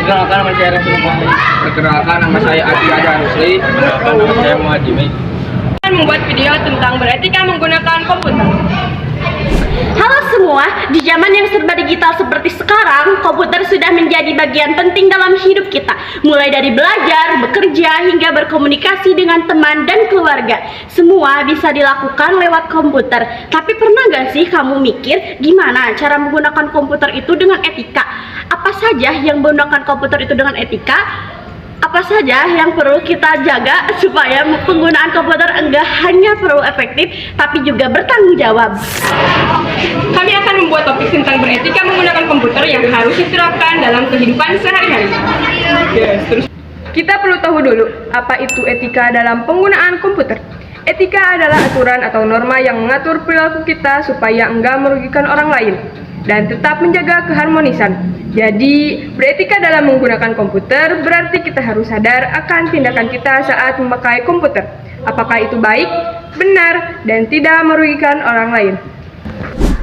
Perkenalkan nama saya Rasul Fahmi. Perkenalkan nama saya Adi Raja Rusli. Perkenalkan nama saya Muhammad Jimmy. Membuat video tentang beretika menggunakan komputer. Halo semua, di zaman yang serba digital seperti sekarang, komputer sudah menjadi bagian penting dalam hidup kita. Mulai dari belajar, bekerja, hingga berkomunikasi dengan teman dan keluarga. Semua bisa dilakukan lewat komputer. Tapi pernah gak sih kamu mikir gimana cara menggunakan komputer itu dengan etika? Apa saja yang menggunakan komputer itu dengan etika? Apa saja yang perlu kita jaga supaya penggunaan komputer enggak hanya perlu efektif tapi juga bertanggung jawab. Kami akan membuat topik tentang beretika menggunakan komputer yang harus diterapkan dalam kehidupan sehari-hari. Kita perlu tahu dulu apa itu etika dalam penggunaan komputer. Etika adalah aturan atau norma yang mengatur perilaku kita supaya enggak merugikan orang lain dan tetap menjaga keharmonisan. Jadi, beretika dalam menggunakan komputer berarti kita harus sadar akan tindakan kita saat memakai komputer. Apakah itu baik, benar, dan tidak merugikan orang lain.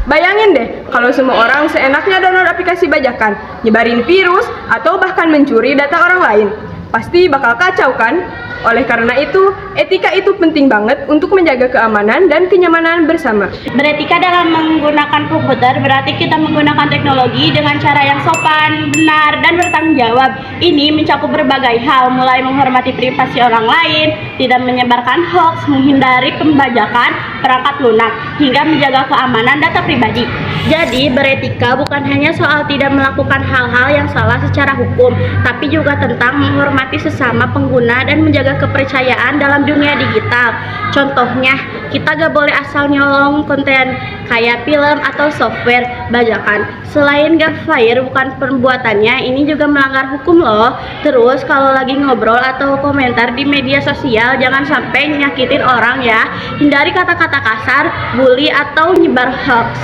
Bayangin deh, kalau semua orang seenaknya download aplikasi bajakan, nyebarin virus, atau bahkan mencuri data orang lain. Pasti bakal kacau kan? Oleh karena itu, etika itu penting banget untuk menjaga keamanan dan kenyamanan bersama. Beretika dalam menggunakan komputer berarti kita menggunakan teknologi dengan cara yang sopan, benar, dan bertanggung jawab. Ini mencakup berbagai hal, mulai menghormati privasi orang lain, tidak menyebarkan hoax, menghindari pembajakan perangkat lunak, hingga menjaga keamanan data pribadi. Jadi, beretika bukan hanya soal tidak melakukan hal-hal yang salah secara hukum, tapi juga tentang menghormati sesama pengguna dan menjaga kepercayaan dalam dunia digital. Contohnya, kita gak boleh asal nyolong konten kayak film atau software bajakan. Selain gak fair bukan perbuatannya, ini juga melanggar hukum loh. Terus kalau lagi ngobrol atau komentar di media sosial, jangan sampai nyakitin orang ya. Hindari kata-kata kasar, bully atau nyebar hoax.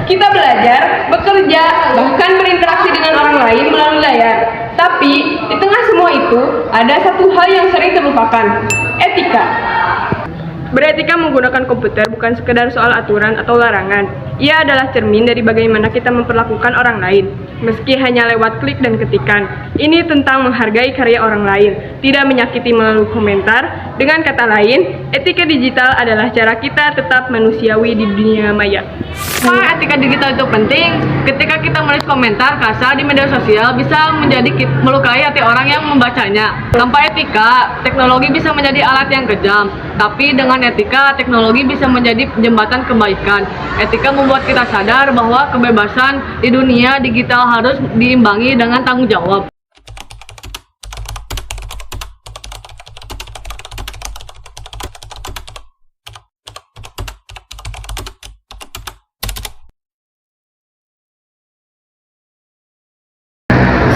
Kita belajar, bekerja, bahkan berinteraksi dengan orang lain melalui layar. Tapi, di tengah semua itu, ada satu hal yang sering terlupakan, etika. Beretika menggunakan komputer bukan sekedar soal aturan atau larangan. Ia adalah cermin dari bagaimana kita memperlakukan orang lain, meski hanya lewat klik dan ketikan. Ini tentang menghargai karya orang lain, tidak menyakiti melalui komentar. Dengan kata lain, etika digital adalah cara kita tetap manusiawi di dunia maya. Wah, etika digital itu penting. Ketika kita menulis komentar kasar di media sosial bisa menjadi melukai hati orang yang membacanya. Tanpa etika, teknologi bisa menjadi alat yang kejam. Tapi dengan etika, teknologi bisa menjadi jembatan kebaikan. Etika membuat kita sadar bahwa kebebasan di dunia digital harus diimbangi dengan tanggung jawab.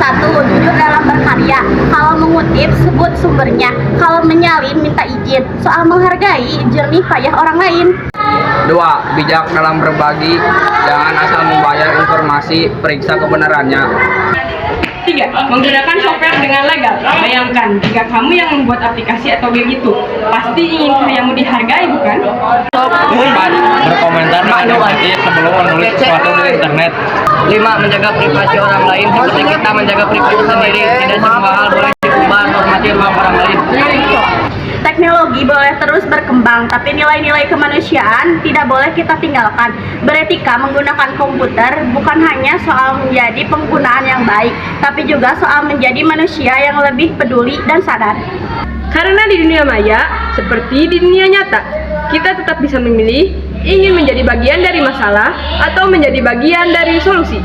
Satu, jujur dalam berkarya. Kalau mengutip, sebut sumbernya. Kalau menyalin, minta izin. Soal menghargai, jernih payah orang lain. 2. Bijak dalam berbagi. Jangan asal membayar informasi, periksa kebenarannya. 3. Menggunakan software dengan legal. Bayangkan, jika kamu yang membuat aplikasi atau game itu, pasti ingin karyamu dihargai, bukan? 4. Berkomentar negatif sebelum menulis sesuatu di internet. 5. Menjaga privasi orang lain seperti kita menjaga privasi sendiri. Tidak semua hal boleh diubah, hormati ruang orang lain. Teknologi boleh terus berkembang, tapi nilai-nilai kemanusiaan tidak boleh kita tinggalkan. Beretika menggunakan komputer bukan hanya soal menjadi penggunaan yang baik, tapi juga soal menjadi manusia yang lebih peduli dan sadar. Karena di dunia maya, seperti di dunia nyata, kita tetap bisa memilih ingin menjadi bagian dari masalah atau menjadi bagian dari solusi.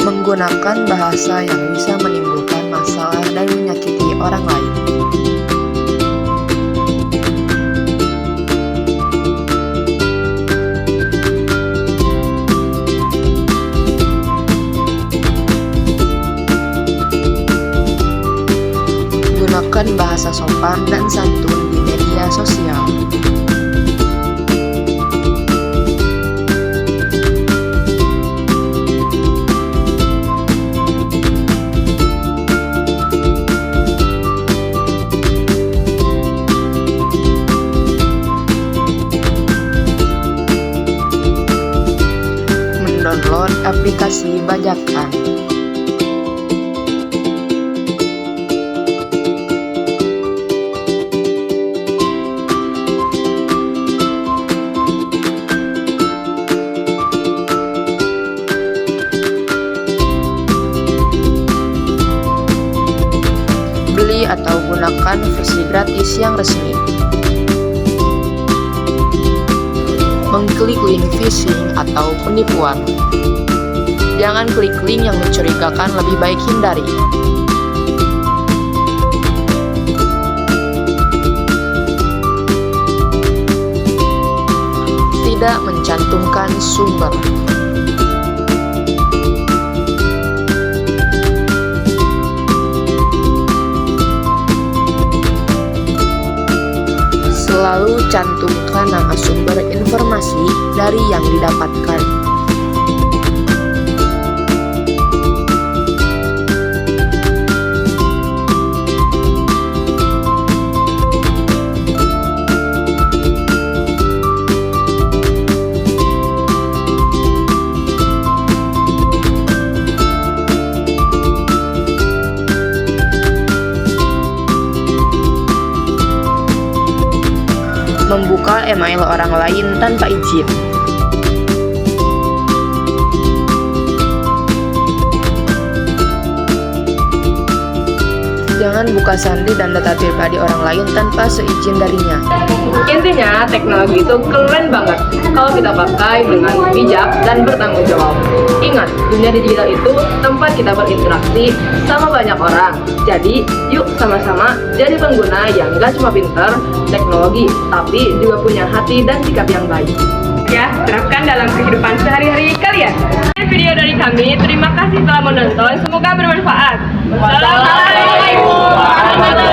Menggunakan bahasa yang bisa menimbulkan masalah dan menyakiti orang lain. Gunakan bahasa sopan dan santun di media sosial. Mendownload aplikasi beli atau gunakan versi gratis yang resmi. Mengklik link phishing atau penipuan. Jangan klik link yang mencurigakan, lebih baik hindari. Tidak mencantumkan sumber. Selalu cantumkan nama sumber informasi dari yang didapatkan. Membuka email orang lain tanpa izin. Jangan buka sandi dan data pribadi orang lain tanpa seizin darinya. Intinya, teknologi itu keren banget kalau kita pakai dengan bijak dan bertanggung jawab. Ingat, dunia digital itu tempat kita berinteraksi sama banyak orang. Jadi, yuk sama-sama jadi pengguna yang gak cuma pinter teknologi, tapi juga punya hati dan sikap yang baik. Ya, terapkan dalam kehidupan sehari-hari kalian. Video dari kami, terima kasih telah menonton, semoga bermanfaat. Wassalamualaikum warahmatullahi wabarakatuh.